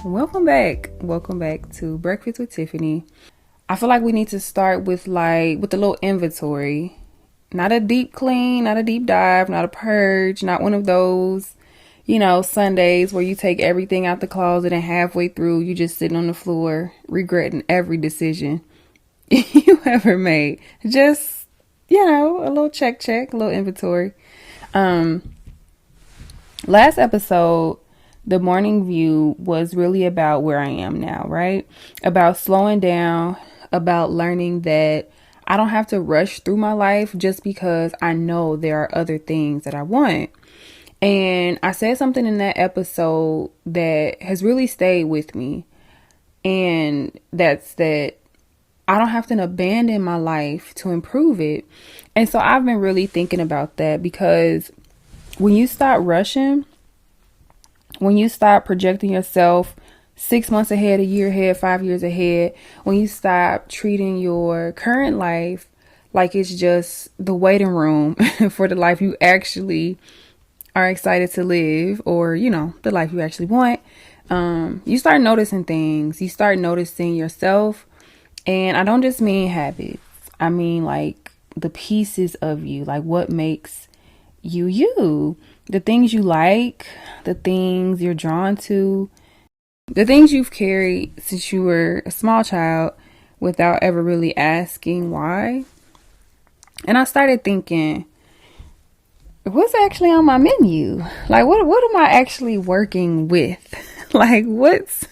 Welcome back. Welcome back to Breakfast with Tiffany. I feel like we need to start with a little inventory. Not a deep clean, not a deep dive, not a purge, not one of those, Sundays where you take everything out the closet and halfway through you just sitting on the floor regretting every decision you ever made. Just, a little check, a little inventory. Last episode, the morning view was really about where I am now, right? About slowing down, about learning that I don't have to rush through my life just because I know there are other things that I want. And I said something in that episode that has really stayed with me. And that's that I don't have to abandon my life to improve it. And so I've been really thinking about that, because when you stop rushing, when you stop projecting yourself 6 months ahead, a year ahead, 5 years ahead, when you stop treating your current life like it's just the waiting room for the life you actually are excited to live, or, the life you actually want, you start noticing things. You start noticing yourself. And I don't just mean habits. I mean like the pieces of you, like what makes you you. The things you like, the things you're drawn to, the things you've carried since you were a small child without ever really asking why. And I started thinking, what's actually on my menu? Like, what am I actually working with? Like, what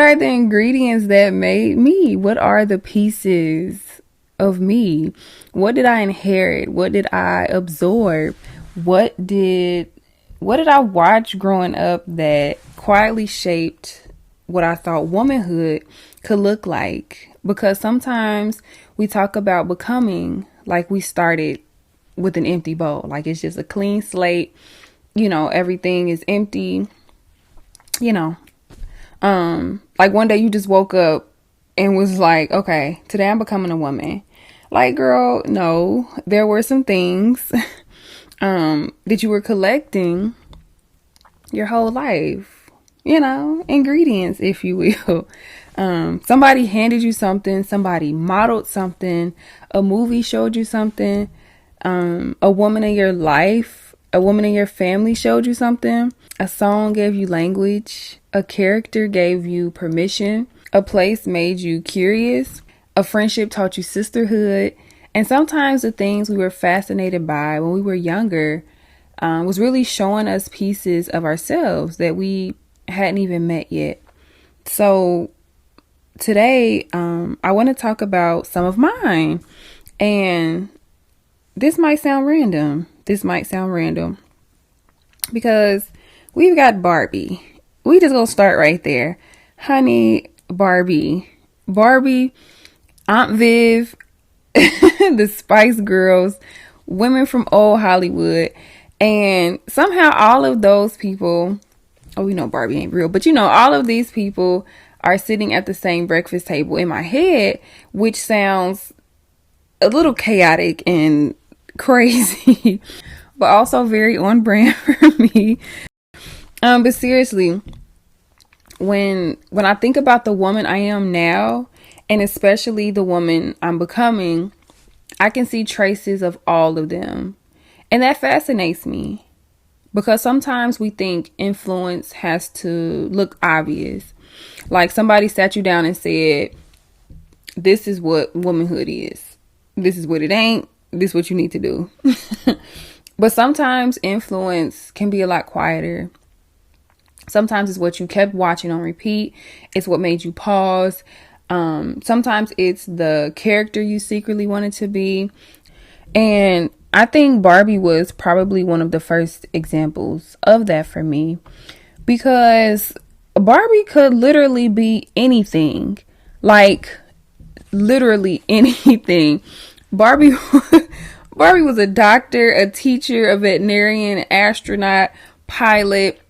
are the ingredients that made me? What are the pieces of me? What did I inherit? What did I absorb? What did I watch growing up that quietly shaped what I thought womanhood could look like? Because sometimes we talk about becoming like we started with an empty bowl, like it's just a clean slate, everything is empty, like one day you just woke up and was like, okay, today I'm becoming a woman. Like, girl, no, there were some things that you were collecting your whole life, ingredients, if you will. Somebody handed you something, somebody modeled something, a movie showed you something, a woman in your life, a woman in your family showed you something, a song gave you language, a character gave you permission, a place made you curious, a friendship taught you sisterhood. And sometimes the things we were fascinated by when we were younger was really showing us pieces of ourselves that we hadn't even met yet. So today, I want to talk about some of mine. And this might sound random. Because we've got Barbie. We just gonna start right there. Honey, Barbie, Aunt Viv, the Spice Girls, women from old Hollywood. And somehow all of those people, we know Barbie ain't real, but all of these people are sitting at the same breakfast table in my head, which sounds a little chaotic and crazy, but also very on brand for me. But seriously, when I think about the woman I am now, and especially the woman I'm becoming, I can see traces of all of them. And that fascinates me, because sometimes we think influence has to look obvious. Like somebody sat you down and said, this is what womanhood is. This is what it ain't. This is what you need to do. But sometimes influence can be a lot quieter. Sometimes it's what you kept watching on repeat. It's what made you pause. Sometimes it's the character you secretly wanted to be. And I think Barbie was probably one of the first examples of that for me, because Barbie could literally be anything, like literally anything. Barbie was a doctor, a teacher, a veterinarian, an astronaut, pilot.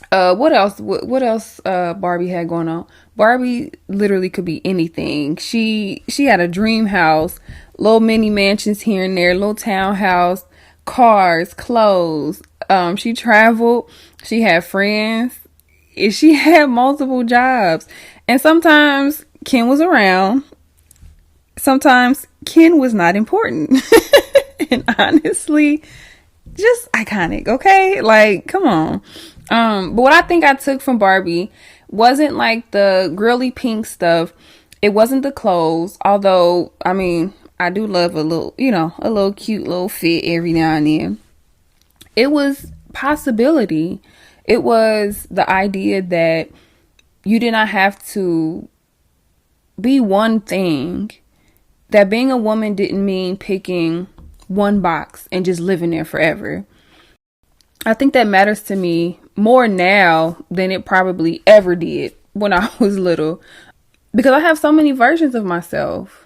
What else Barbie had going on? Barbie literally could be anything. She had a dream house, little mini mansions here and there, little townhouse, cars, clothes. She traveled. She had friends. she had multiple jobs. And sometimes Ken was around. Sometimes Ken was not important. And honestly, just iconic, okay? Like, come on. But what I think I took from Barbie wasn't like the girly pink stuff. It wasn't the clothes, although, I mean, I do love a little, a little cute little fit every now and then. It was possibility. It was the idea that you did not have to be one thing. That being a woman didn't mean picking one box and just living there forever. I think that matters to me more now than it probably ever did when I was little, because I have so many versions of myself.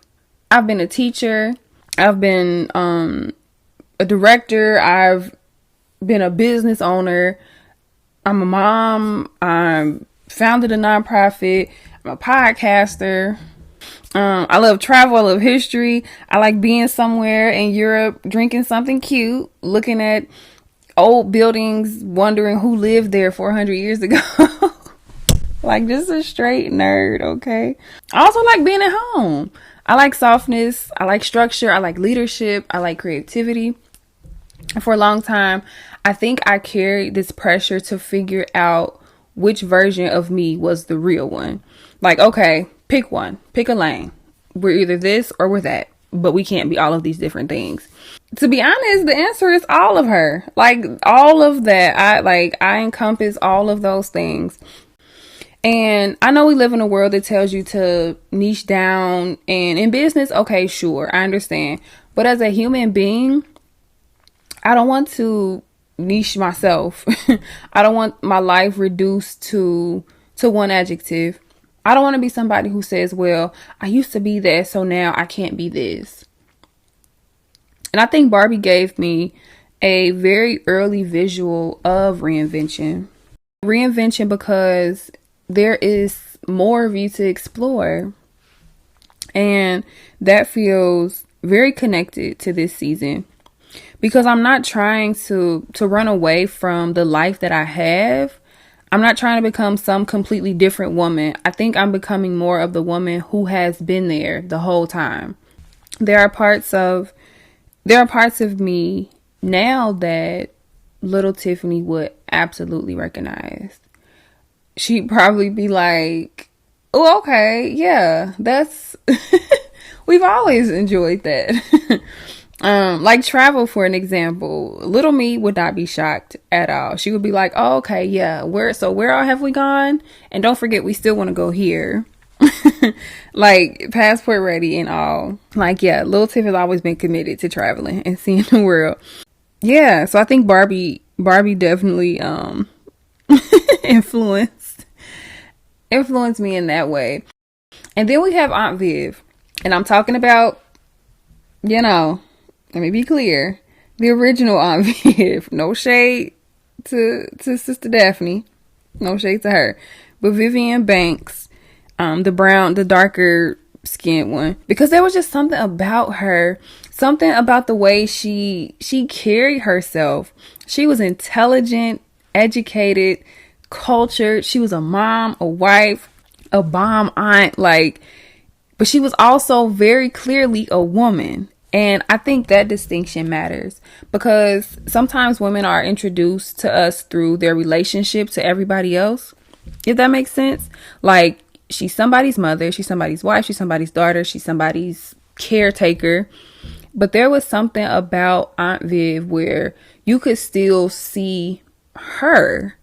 I've been a teacher. I've been a director. I've been a business owner. I'm a mom. I founded a nonprofit. I'm a podcaster. I love travel. I love history. I like being somewhere in Europe, drinking something cute, looking at old buildings, wondering who lived there 400 years ago. Like, just a straight nerd, okay? I also like being at home. I like softness. I like structure. I like leadership. I like creativity. For a long time, I think I carried this pressure to figure out which version of me was the real one. Like, okay, pick one, pick a lane. We're either this or we're that, but we can't be all of these different things. To be honest, the answer is all of her. Like, all of that. I encompass all of those things. And I know we live in a world that tells you to niche down, and in business, okay, sure, I understand. But as a human being, I don't want to niche myself. I don't want my life reduced to one adjective. I don't want to be somebody who says, well, I used to be that, so now I can't be this. And I think Barbie gave me a very early visual of reinvention. Reinvention because there is more of you to explore. And that feels very connected to this season. Because I'm not trying to run away from the life that I have. I'm not trying to become some completely different woman. I think I'm becoming more of the woman who has been there the whole time. There are parts of me now that little Tiffany would absolutely recognize. She'd probably be like, oh, okay, yeah, that's, we've always enjoyed that. Like travel, for an example, little me would not be shocked at all. She would be like, oh, okay, yeah, where all have we gone? And don't forget, we still want to go here. Like, passport ready and all. Like, yeah, little Tiff has always been committed to traveling and seeing the world. Yeah, so I think Barbie definitely influenced me in that way. And then we have Aunt Viv, and I'm talking about, let me be clear, the original Aunt Viv. No shade to Sister Daphne, no shade to her, but Vivian Banks, the darker skinned one, because there was just something about her, something about the way she carried herself. She was intelligent, educated, cultured. She was a mom, a wife, a bomb aunt, but she was also very clearly a woman. And I think that distinction matters, because sometimes women are introduced to us through their relationship to everybody else, if that makes sense. Like, she's somebody's mother, she's somebody's wife, she's somebody's daughter, she's somebody's caretaker. But there was something about Aunt Viv where you could still see her.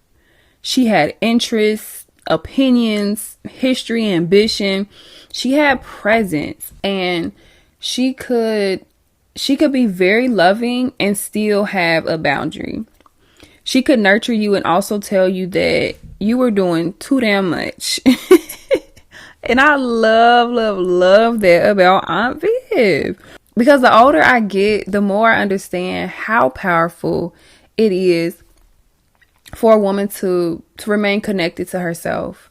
She had interests, opinions, history, ambition. She had presence, and she could be very loving and still have a boundary. She could nurture you and also tell you that you were doing too damn much. And I love that about Aunt Viv. Because the older I get, the more I understand how powerful it is for a woman to remain connected to herself.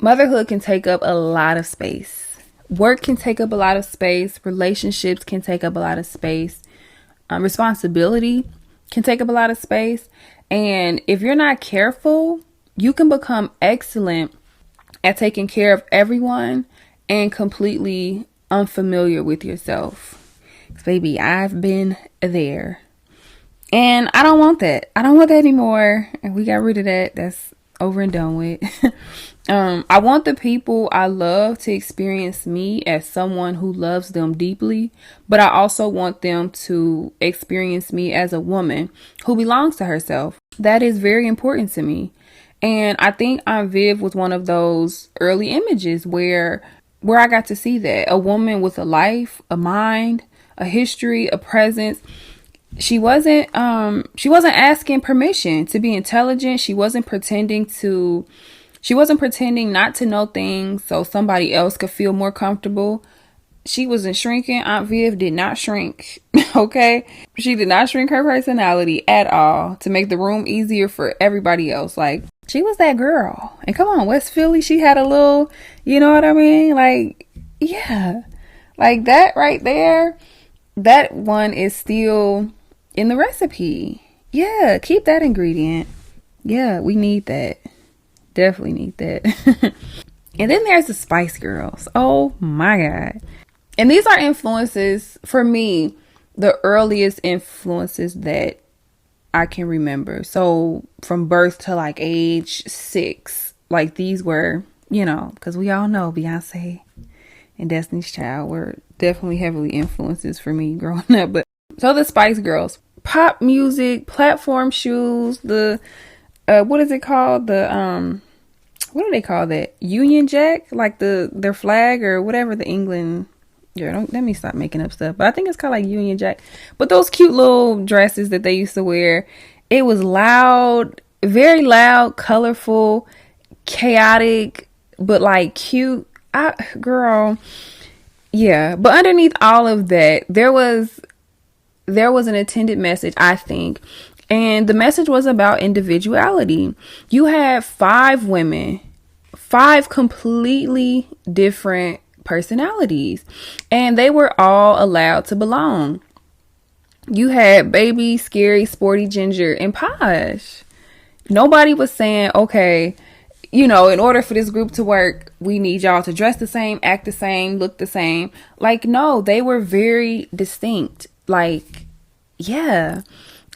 Motherhood can take up a lot of space. Work can take up a lot of space. Relationships can take up a lot of space. Responsibility can take up a lot of space. And if you're not careful, you can become excellent at taking care of everyone and completely unfamiliar with yourself. 'Cause baby, I've been there. And I don't want that. I don't want that anymore. And we got rid of that. That's over and done with. I want the people I love to experience me as someone who loves them deeply, but I also want them to experience me as a woman who belongs to herself. That is very important to me. And I think Aunt Viv was one of those early images where I got to see that. A woman with a life, a mind, a history, a presence. She wasn't asking permission to be intelligent. She wasn't pretending not to know things so somebody else could feel more comfortable. She wasn't shrinking. Aunt Viv did not shrink. Okay? She did not shrink her personality at all to make the room easier for everybody else. Like, she was that girl. And come on, West Philly, she had a little, you know what I mean? Like, yeah. Like that right there, that one is still in the recipe. Yeah, keep that ingredient. Yeah, we need that. Definitely need that. And then there's the Spice Girls. Oh my God. And these are influences, for me, the earliest influences that I can remember. So from birth to like age 6, like these were, you know, because we all know Beyonce and Destiny's Child were definitely heavily influences for me growing up. But so the Spice Girls, pop music, platform shoes, the what is it called? The what do they call that? Union Jack, like their flag or whatever. The England. Yeah, don't let me stop making up stuff. But I think it's called like Union Jack. But those cute little dresses that they used to wear, it was loud, very loud, colorful, chaotic, but like cute. Girl, yeah. But underneath all of that, there was an intended message, I think. And the message was about individuality. You had 5 women, 5 completely different personalities, and they were all allowed to belong. You had Baby, Scary, Sporty, Ginger, and Posh. Nobody was saying, okay, you know, in order for this group to work, we need y'all to dress the same, act the same, look the same. Like, no, they were very distinct. Like, yeah.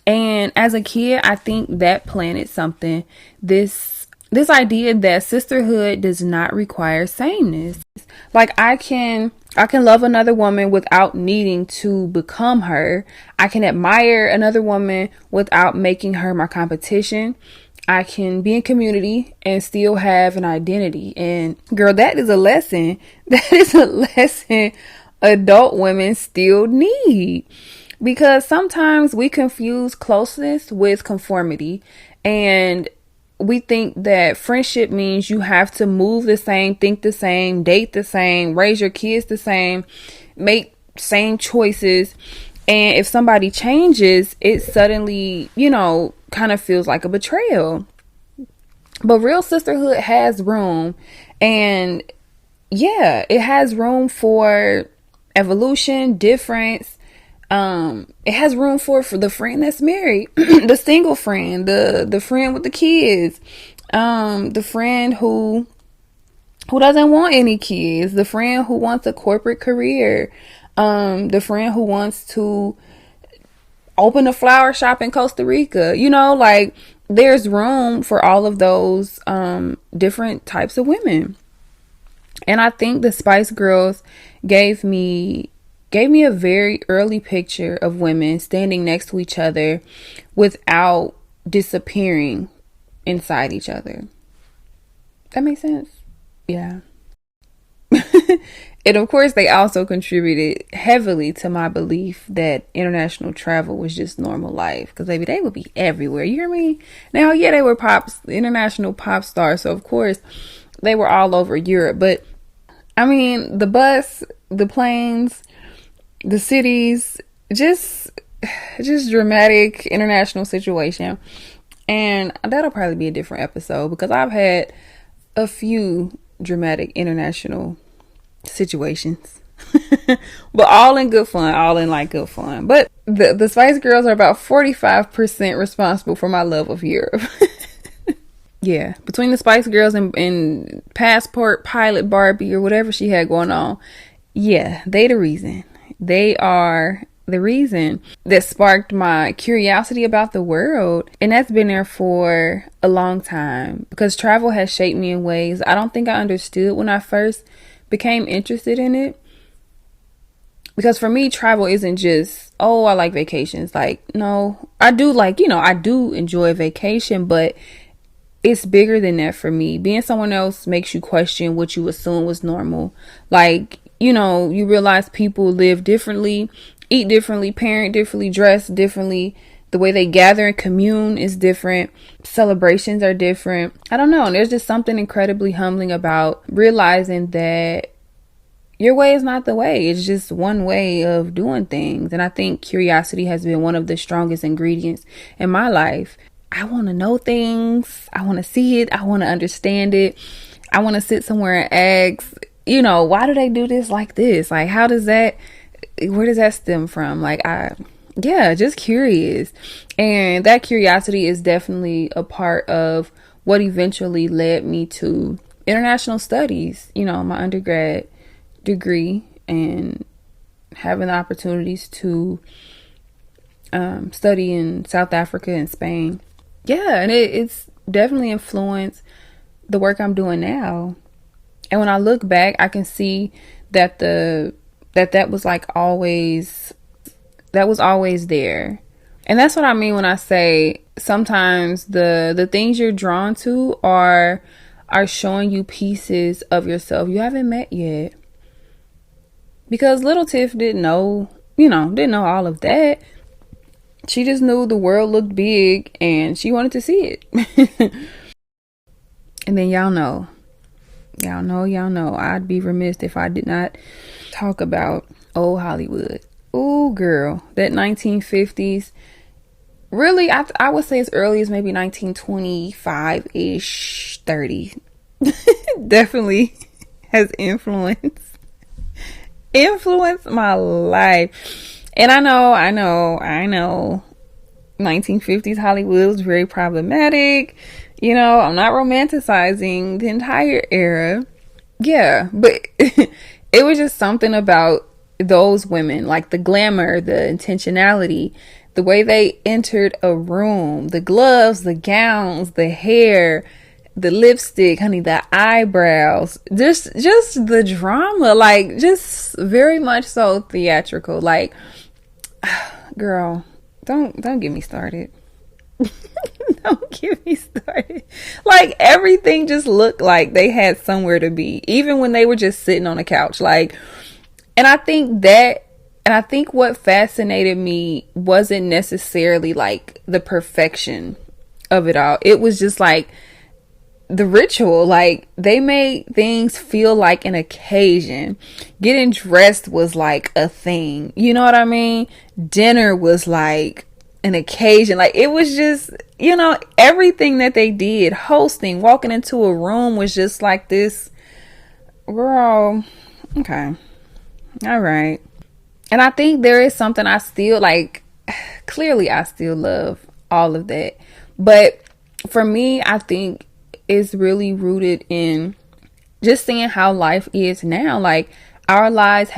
And as a kid, I think that planted something. This idea that sisterhood does not require sameness. Like, I can love another woman without needing to become her. I can admire another woman without making her my competition. I can be in community and still have an identity. And girl, that is a lesson. That is a lesson adult women still need. Because sometimes we confuse closeness with conformity. And we think that friendship means you have to move the same, think the same, date the same, raise your kids the same, make same choices. And if somebody changes, it suddenly, you know, kind of feels like a betrayal. But real sisterhood has room. And yeah, it has room for evolution, difference. It has room for the friend that's married, the single friend, the friend with the kids, the friend who doesn't want any kids, the friend who wants a corporate career, the friend who wants to open a flower shop in Costa Rica. You know, like, there's room for all of those different types of women. And I think the Spice Girls gave me a very early picture of women standing next to each other without disappearing inside each other. That makes sense? Yeah. And of course, they also contributed heavily to my belief that international travel was just normal life. Because, baby, they would be everywhere. You hear me? Now, yeah, they were international pop stars. So, of course, they were all over Europe. But, I mean, the bus, the planes, the cities, just dramatic international situation. And that'll probably be a different episode because I've had a few dramatic international situations. But all in good fun, good fun. But the Spice Girls are about 45% responsible for my love of Europe. Yeah, between the Spice Girls and Passport Pilot Barbie or whatever she had going on. Yeah, they the reason. They are the reason that sparked my curiosity about the world. And that's been there for a long time because travel has shaped me in ways I don't think I understood when I first became interested in it. Because for me, travel isn't just, oh, I like vacations. Like, no, I do like, I do enjoy vacation, but it's bigger than that for me. Being someone else makes you question what you assume was normal. Like, you realize people live differently, eat differently, parent differently, dress differently. The way they gather and commune is different. Celebrations are different. I don't know. And there's just something incredibly humbling about realizing that your way is not the way. It's just one way of doing things. And I think curiosity has been one of the strongest ingredients in my life. I want to know things. I want to see it. I want to understand it. I want to sit somewhere and ask, why do they do this like this? Like, where does that stem from? Like, just curious. And that curiosity is definitely a part of what eventually led me to international studies, my undergrad degree, and having the opportunities to study in South Africa and Spain. Yeah, and it's definitely influenced the work I'm doing now. And when I look back, I can see that that was like always, that was always there. And that's what I mean when I say sometimes the things you're drawn to are showing you pieces of yourself you haven't met yet. Because little Tiff didn't know all of that. She just knew the world looked big and she wanted to see it. And then y'all know, I'd be remiss if I did not talk about old Hollywood. Ooh, girl, that 1950s. Really, I would say as early as maybe 1925-ish, 30. Definitely has influenced my life. And I know 1950s Hollywood was very problematic. I'm not romanticizing the entire era. Yeah, but it was just something about those women, like the glamour, the intentionality, the way they entered a room, the gloves, the gowns, the hair, the lipstick, honey, the eyebrows, just the drama, like just very much so theatrical. Like, girl, don't get me started. Don't get me started. Like, everything just looked like they had somewhere to be, even when they were just sitting on a couch. Like, and I think what fascinated me wasn't necessarily like the perfection of it all. It was just like the ritual. Like, they made things feel like an occasion. Getting dressed was like a thing. You know what I mean? Dinner was like an occasion. Like, it was just, everything that they did, hosting, walking into a room was just like this. Girl, okay, all right. And I think there is something I still like. Clearly I still love all of that, but for me, I think it's really rooted in just seeing how life is now. Like, our lives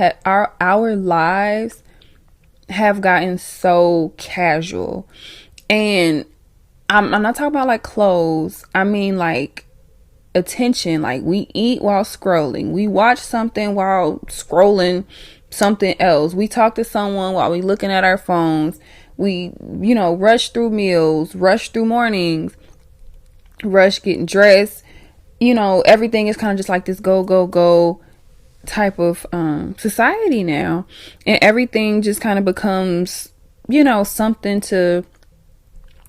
have gotten so casual. And I'm not talking about like clothes. I mean like attention. Like, we eat while scrolling. We watch something while scrolling something else. We talk to someone while we looking at our phones. We, rush through meals, rush through mornings, rush getting dressed. Everything is kind of just like this go, go, go type of society now. And everything just kind of becomes,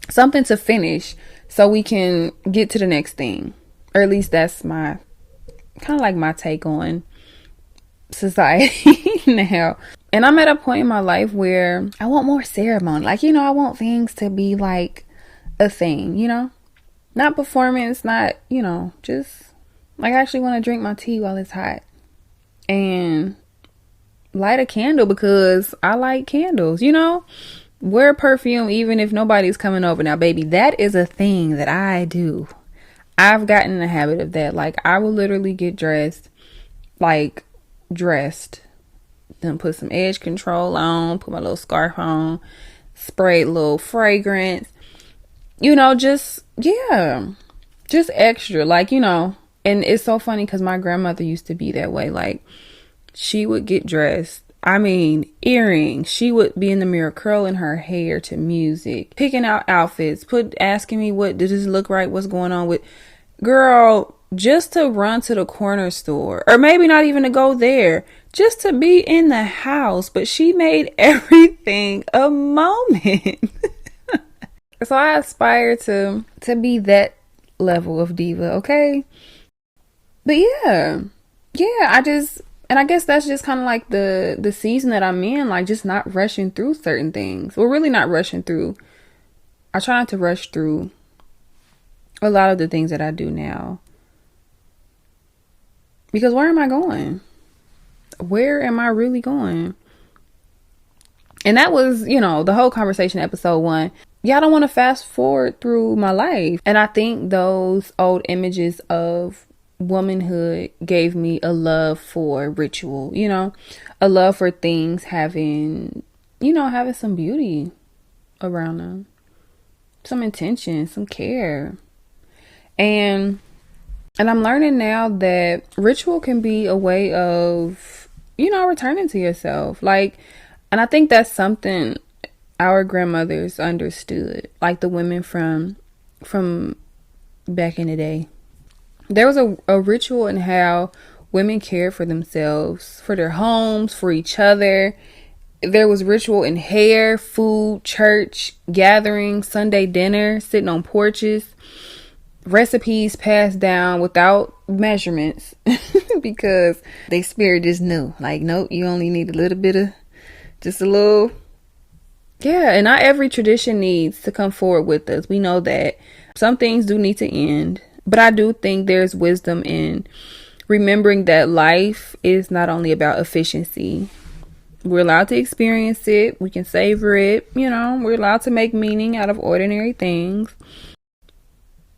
something to finish so we can get to the next thing. Or at least that's my kind of like my take on society now. And I'm at a point in my life where I want more ceremony. Like, I want things to be like a thing, not performance, not, just like I actually want to drink my tea while it's hot and light a candle because I like candles, wear perfume even if nobody's coming over. Now, baby, that is a thing that I do. I've gotten in the habit of that. Like, I will literally get dressed, like, dressed, then put some edge control on, put my little scarf on, spray a little fragrance, you know, just, yeah, just extra, like, you know. And it's so funny because my grandmother used to be that way. Like, she would get dressed, I mean, earrings. She would be in the mirror curling her hair to music, picking out outfits, asking me, what does this look right? What's going on with, girl, just to run to the corner store, or maybe not even to go there, just to be in the house. But she made everything a moment. So I aspire to be that level of diva, okay? But yeah, and I guess that's just kind of like the season that I'm in, like just not rushing through certain things. Well, really not rushing through. I try not to rush through a lot of the things that I do now. Because where am I going? Where am I really going? And that was, you know, the whole conversation, episode 1. Yeah, I don't want to fast forward through my life. And I think those old images of womanhood gave me a love for ritual, you know, a love for things having, you know, having some beauty around them, some intention, some care. And I'm learning now that ritual can be a way of, you know, returning to yourself. Like, and I think that's something our grandmothers understood, like the women from back in the day. There was a ritual in how women cared for themselves, for their homes, for each other. There was ritual in hair, food, church, gatherings, Sunday dinner, sitting on porches, recipes passed down without measurements because they spirit just knew, like, nope, you only need a little bit of, just a little. Yeah, and not every tradition needs to come forward with us. We know that some things do need to end. But I do think there's wisdom in remembering that life is not only about efficiency. We're allowed to experience it. We can savor it. You know, we're allowed to make meaning out of ordinary things.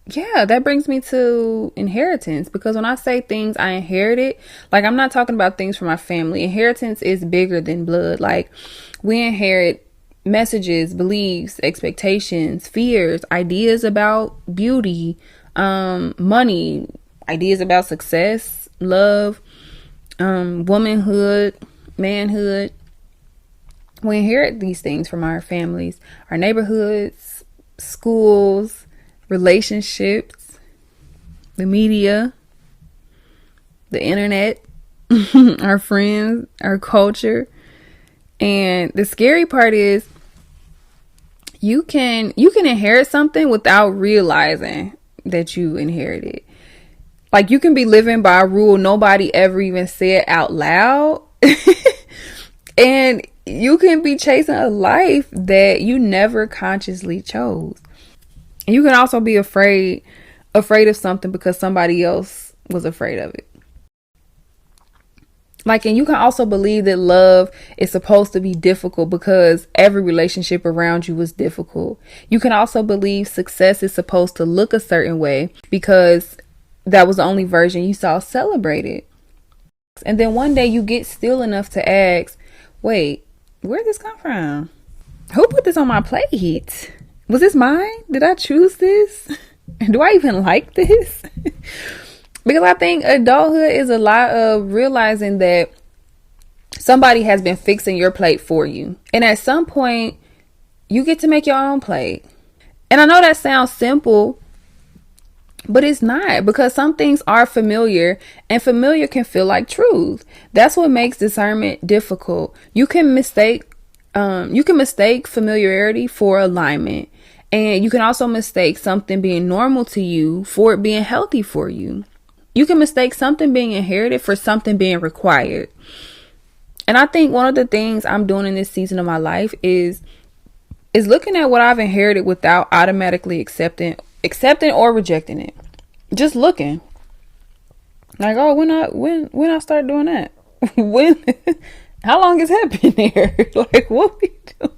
Yeah, that brings me to inheritance. Because when I say things I inherited, like, I'm not talking about things from my family. Inheritance is bigger than blood. Like, we inherit messages, beliefs, expectations, fears, ideas about beauty, money, ideas about success, love, womanhood, manhood. We inherit these things from our families, our neighborhoods, schools, relationships, the media, the internet, our friends, our culture. And the scary part is you can inherit something without realizing that you inherited. Like, you can be living by a rule nobody ever even said out loud. And you can be chasing a life that you never consciously chose. And you can also be afraid of something because somebody else was afraid of it. Like, and you can also believe that love is supposed to be difficult because every relationship around you was difficult. You can also believe success is supposed to look a certain way because that was the only version you saw celebrated. And then one day you get still enough to ask, wait, where'd this come from? Who put this on my plate? Was this mine? Did I choose this? Do I even like this? Because I think adulthood is a lot of realizing that somebody has been fixing your plate for you. And at some point, you get to make your own plate. And I know that sounds simple, but it's not, because some things are familiar, and familiar can feel like truth. That's what makes discernment difficult. You can mistake familiarity for alignment. And you can also mistake something being normal to you for it being healthy for you. You can mistake something being inherited for something being required. And I think one of the things I'm doing in this season of my life is looking at what I've inherited without automatically accepting or rejecting it. Just looking. Like, oh, when I start doing that? When? How long has that been there? Like, what we do?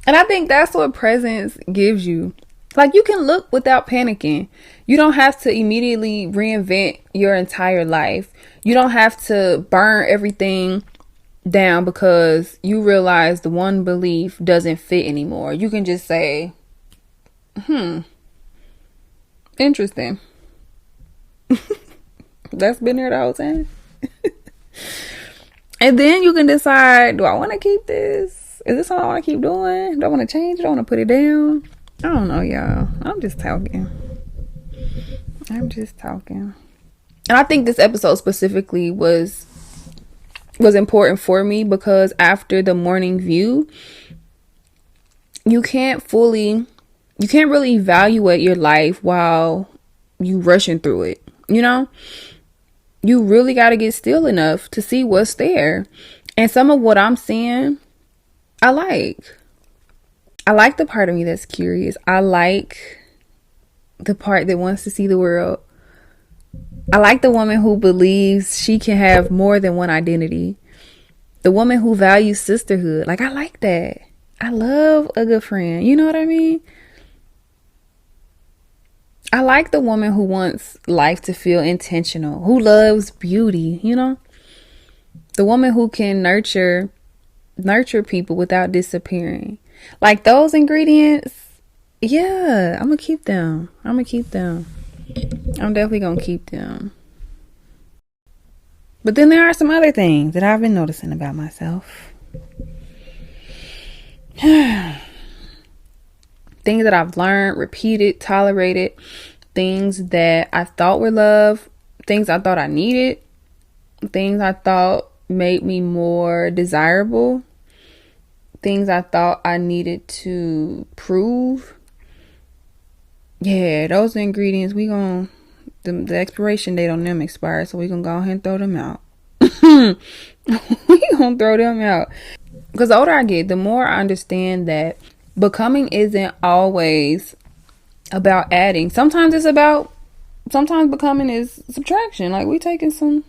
And I think that's what presence gives you. Like, you can look without panicking. You don't have to immediately reinvent your entire life. You don't have to burn everything down because you realize the one belief doesn't fit anymore. You can just say, interesting. That's been there the whole time. And then you can decide, do I want to keep this? Is this something I want to keep doing? Do I want to change it? Do I want to put it down? I don't know, y'all. I'm just talking. And I think this episode specifically was important for me because after the morning view, you can't really evaluate your life while you rushing through it. You know, you really got to get still enough to see what's there. And some of what I'm seeing, I like the part of me that's curious. I like the part that wants to see the world. I like the woman who believes she can have more than one identity. The woman who values sisterhood. Like, I like that. I love a good friend. You know what I mean? I like the woman who wants life to feel intentional, who loves beauty, you know? The woman who can nurture people without disappearing. Like, those ingredients, yeah, I'm gonna keep them. I'm definitely gonna keep them. But then there are some other things that I've been noticing about myself. Things that I've learned, repeated, tolerated, things that I thought were love, things I thought I needed, things I thought made me more desirable, things I thought I needed to prove. Yeah, those ingredients, the expiration date on them expired, so we're gonna go ahead and throw them out. We gonna throw them out. Because the older I get, the more I understand that becoming isn't always about adding. Sometimes becoming is subtraction. Like, we taking some,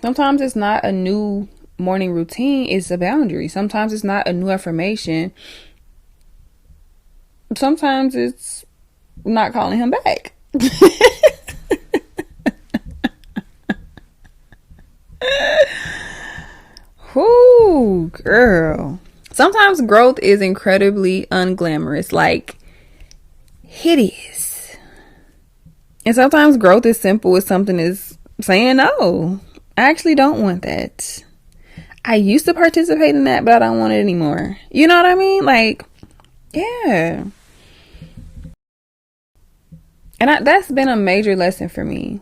sometimes it's not a new morning routine, it's a boundary. Sometimes it's not a new affirmation. Sometimes it's not calling him back. Whoo, girl. Sometimes growth is incredibly unglamorous, like hideous. And sometimes growth is simple as something is saying, no, I actually don't want that. I used to participate in that, but I don't want it anymore. You know what I mean? Like, yeah. And that's been a major lesson for me.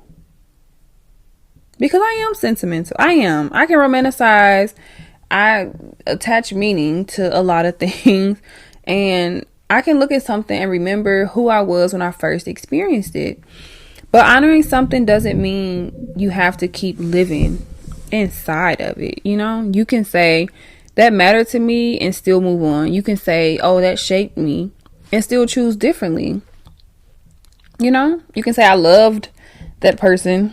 Because I am sentimental. I can romanticize. I attach meaning to a lot of things. And I can look at something and remember who I was when I first experienced it. But honoring something doesn't mean you have to keep living inside of it. You can say that mattered to me and still move on. You can say, oh, that shaped me and still choose differently. You can say I loved that person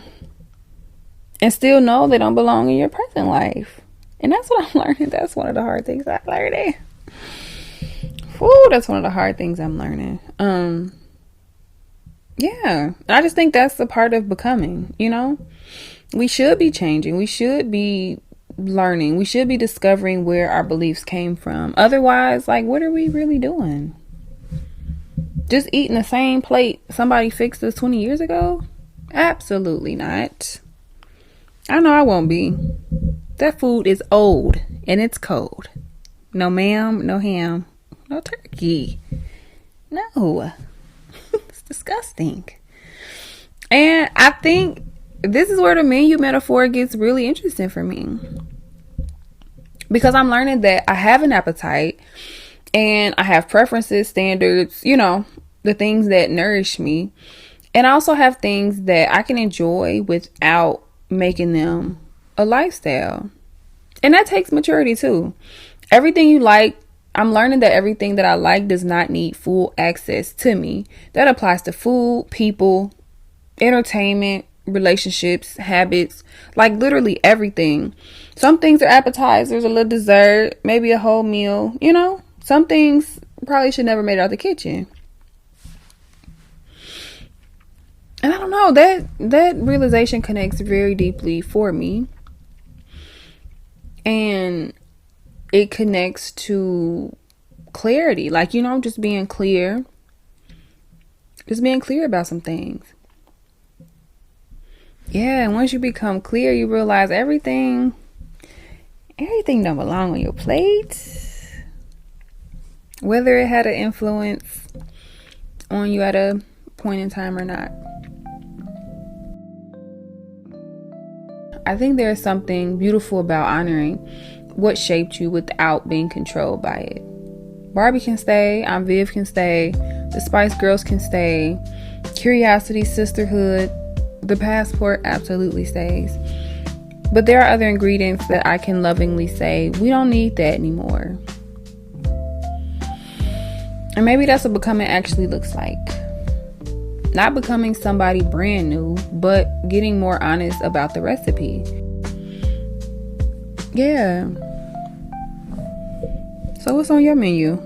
and still know they don't belong in your present life. And that's what I'm learning. That's one of the hard things I'm learning. That's one of the hard things I'm learning. Yeah. I just think that's the part of becoming, We should be changing. We should be learning. We should be discovering where our beliefs came from. Otherwise, like, what are we really doing? Just eating the same plate somebody fixed us 20 years ago? Absolutely not. I know I won't be. That food is old and it's cold. No ma'am, no ham, no turkey. No. It's disgusting. And I think this is where the menu metaphor gets really interesting for me. Because I'm learning that I have an appetite and I have preferences, standards, the things that nourish me. And I also have things that I can enjoy without making them a lifestyle. And that takes maturity too. Everything you like, I'm learning that everything that I like does not need full access to me. That applies to food, people, entertainment, relationships, habits, like literally everything. Some things are appetizers, a little dessert, maybe a whole meal, Some things probably should never made it out the kitchen. And I don't know, that realization connects very deeply for me. And it connects to clarity. Like, just being clear. Just being clear about some things. Yeah, and once you become clear, you realize everything don't belong on your plate. Whether it had an influence on you at a point in time or not. I think there's something beautiful about honoring what shaped you without being controlled by it. Barbie can stay, Aunt Viv can stay, the Spice Girls can stay, curiosity, sisterhood, the passport absolutely stays. But there are other ingredients that I can lovingly say, we don't need that anymore. And maybe that's what becoming actually looks like. Not becoming somebody brand new, but getting more honest about the recipe. Yeah. So what's on your menu?